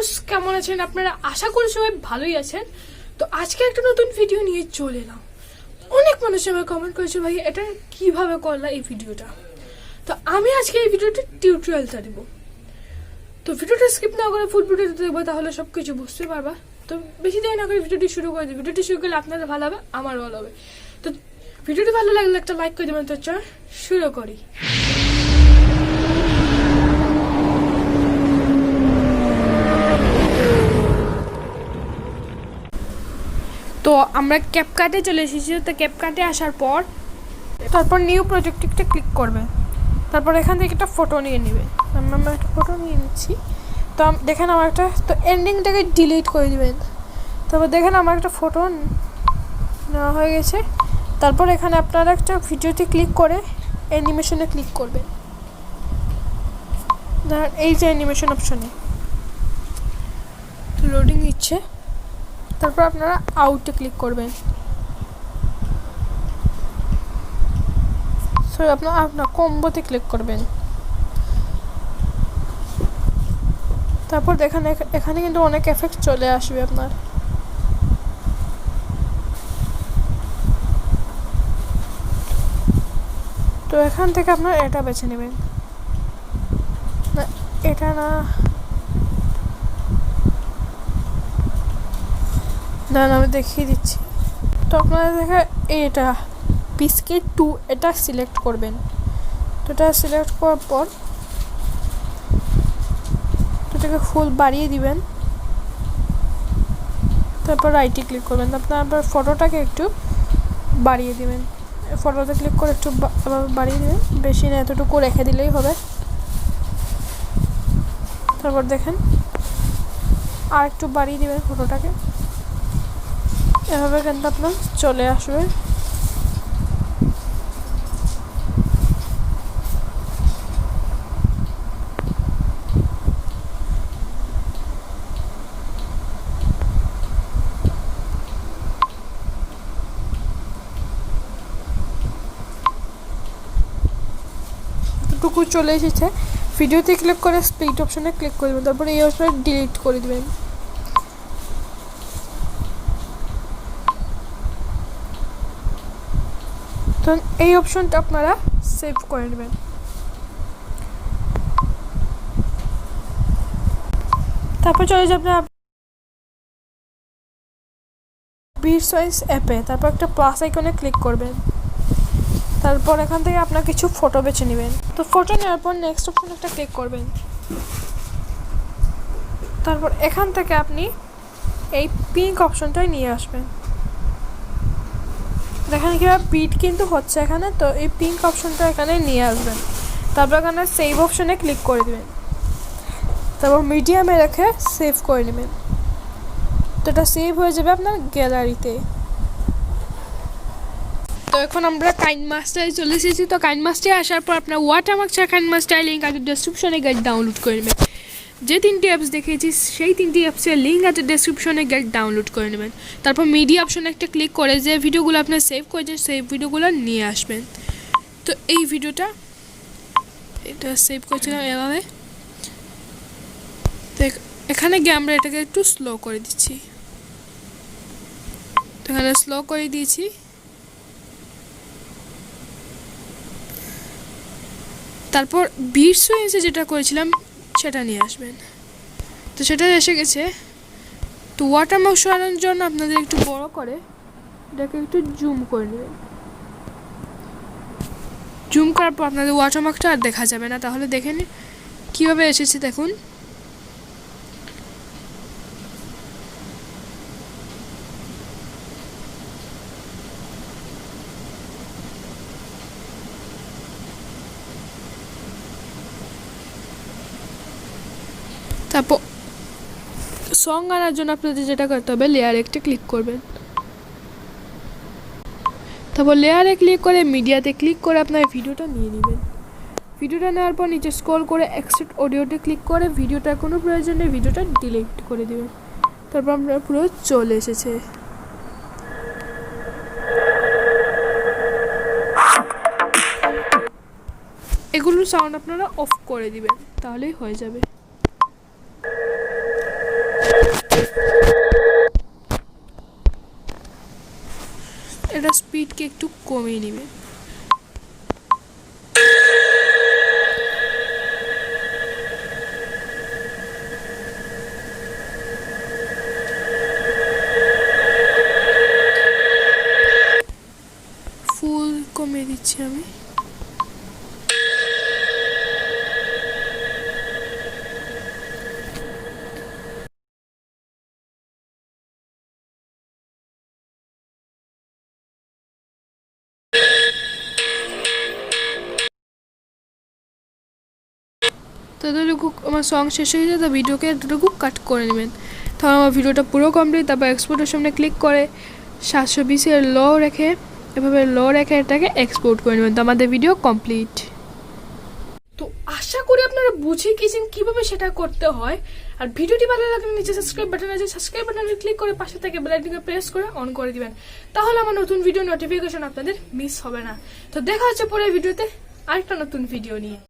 Viewers, কেমন আছেন আপনারা? আশা করি সবাই ভালোই আছেন। তো আজকে একটা নতুন ভিডিও নিয়ে চলে এলাম। অনেক মানুষ আমাকে কমেন্ট করেছে, ভাই এটা কিভাবে করলা এই ভিডিওটা। তো আমি আজকে এই ভিডিওটা টিউটোরিয়ালটা দেব। তো ভিডিওটা স্কিপ না করে ফুল ভিডিওটা দেখবো, তাহলে সবকিছু বুঝতে পারবা। তো বেশি দেরি না করে ভিডিওটি শুরু করে দিই। ভিডিওটি শুরু করলে আপনাদের ভালো হবে, আমার ভালো হবে। তো ভিডিওটি ভালো লাগলে একটা লাইক করে দেবেন। তো চল শুরু করি। তো আমরা ক্যাপকাটে চলে এসেছি। তো ক্যাপকাটে আসার পর তারপর নিউ প্রজেক্টটা ক্লিক করবে। তারপর এখান থেকে একটা ফটো নিয়ে নেবে। আমরা একটা ফটো নিয়ে নিচ্ছি। তো দেখেন আমার একটা, তো এন্ডিংটাকে ডিলিট করে দিবেন। তারপর দেখেন আমার একটা ফটো নেওয়া হয়ে গেছে। তারপর এখানে আপনারা একটা ভিডিওতে ক্লিক করে অ্যানিমেশনে ক্লিক করবেন। এই যে অ্যানিমেশন অপশনে লোডিং নিচ্ছে। তারপর আপনারা আউটে ক্লিক করবেন। সরি, আপনার কম্বোতে ক্লিক করবেন। তারপর দেখেন এখানে কিন্তু অনেক এফেক্ট চলে আসবে আপনার। তো এখান থেকে আপনার এটা বেছে নেবেন। না, এটা না, আমি দেখিয়ে দিচ্ছি। তো আপনারা দেখে এটা বিস্কিট 2 এটা সিলেক্ট করবেন। তো এটা সিলেক্ট করার পর এটাকে ফুল বাড়িয়ে দিবেন। তারপর রাইটে ক্লিক করবেন। আপনার ফটোটাকে একটু বাড়িয়ে দিবেন। ফটোতে ক্লিক করে একটু বাড়িয়ে দিবেন, বেশি না, এতটুকু রেখে দিলেই হবে। তারপর দেখেন আর একটু বাড়িয়ে দিবেন ফটোটাকে। এভাবে কিন্তু আপনার চলে আসবে। টুকু চলে এসেছে। ভিডিওতে ক্লিক করে স্প্লিট অপশনে ক্লিক করে দেবেন। তারপরে এই অপশনে ডিলিট করে দেবেন। তো এই অপশনটা আপনারা সেভ করে নেবেন। তারপর চলে যাবেন ভিডিওস অ্যাপে। তারপর একটা প্লাস আইকনে ক্লিক করবেন। তারপর এখান থেকে আপনার কিছু ফটো বেছে নেবেন। তো ফটো নেওয়ার পর নেক্সট অপশনে একটা ক্লিক করবেন। তারপর এখান থেকে আপনি এই পিঙ্ক অপশনটাই নিয়ে আসবেন। দেখেন কিভাবে বিট কিন্তু হচ্ছে এখানে। তো এই পিঙ্ক অপশনটা এখানে নিয়ে আসবেন। তারপর এখানে সেভ অপশনে ক্লিক করে দেবেন। তারপর মিডিয়ামে রেখে সেভ করে নেবেন। তো এটা সেভ হয়ে যাবে আপনার গ্যালারিতে। তো এখন আমরা কাইনমাস্টারে চলে এসেছি। তো কাইনমাস্টারে আসার পর আপনার ওয়াটারমার্ক ছাড়া কাইনমাস্টার লিঙ্ক আছে ডেসক্রিপশনে, গেট ডাউনলোড করে নেবেন। যে 3টি অ্যাপস দেখিয়েছি সেই 3টি অ্যাপসের লিঙ্ক আছে ডেসক্রিপশনে, গেট ডাউনলোড করে নেবেন। তারপর মিডিয়া অপশনে একটা ক্লিক করে যে ভিডিওগুলো আপনার সেভ করেছেন সেই ভিডিওগুলো নিয়ে আসবেন। তো এই ভিডিওটা এটা সেভ করেছিলাম এভাবে। তো এখানে গিয়ে আমরা এটাকে একটু স্লো করে দিচ্ছি। তো এখানে স্লো করে দিয়েছি। তারপর ভিডিওসে যেটা করেছিলাম সেটা নিয়ে আসবেন। তো সেটা এসে গেছে। তো ওয়াটারমার্ক সরানোর জন্য আপনাদের একটু বড় করে এটাকে একটু জুম করে নেবেন। জুম করার পর আপনাদের ওয়াটারমার্কটা আর দেখা যাবে না। তাহলে দেখে নিন কীভাবে এসেছে, দেখুন। তারপর সং আনার জন্য আপনাদের যেটা করতে হবে, লেয়ারে একটা ক্লিক করবেন। তারপর লেয়ারে ক্লিক করে মিডিয়াতে ক্লিক করে আপনার ভিডিওটা নিয়ে নেবেন। ভিডিওটা নেওয়ার পর নিচে স্ক্রল করে এক্সট্রাক্ট অডিওতে ক্লিক করে ভিডিওটার কোনো প্রয়োজন নেই, ভিডিওটা ডিলিট করে দেবেন। তারপর আপনার পুরো চলে এসেছে। এগুলোর সাউন্ড আপনারা অফ করে দিবেন, তাহলেই হয়ে যাবে। এটা স্পিডকে একটু কমিয়ে নেবে। ফুল কমিয়ে দিচ্ছি আমি। তো এতটুকু আমার সং শেষ হয়ে যায়, তো ভিডিওকে এতটুকু কাট করে নেবেন। তাহলে আমার ভিডিওটা পুরো কমপ্লিট। তারপর এক্সপোর্টের সামনে ক্লিক করে 720 লো রেখে এভাবে লো রেখে এটাকে এক্সপোর্ট করে নেবেন। তো আমাদের ভিডিও কমপ্লিট। তো আশা করি আপনারা বুঝে গেছেন কিভাবে সেটা করতে হয়। আর ভিডিওটি ভালো লাগলে নিচে সাবস্ক্রাইব বাটন আছে, সাবস্ক্রাইব বাটনে ক্লিক করে পাশে থেকে বেল আইকনকে প্রেস করে অন করে দিবেন। তাহলে আমার নতুন ভিডিও নোটিফিকেশন আপনাদের মিস হবে না। তো দেখা হচ্ছে পরের ভিডিওতে আরেকটা নতুন ভিডিও নিয়ে।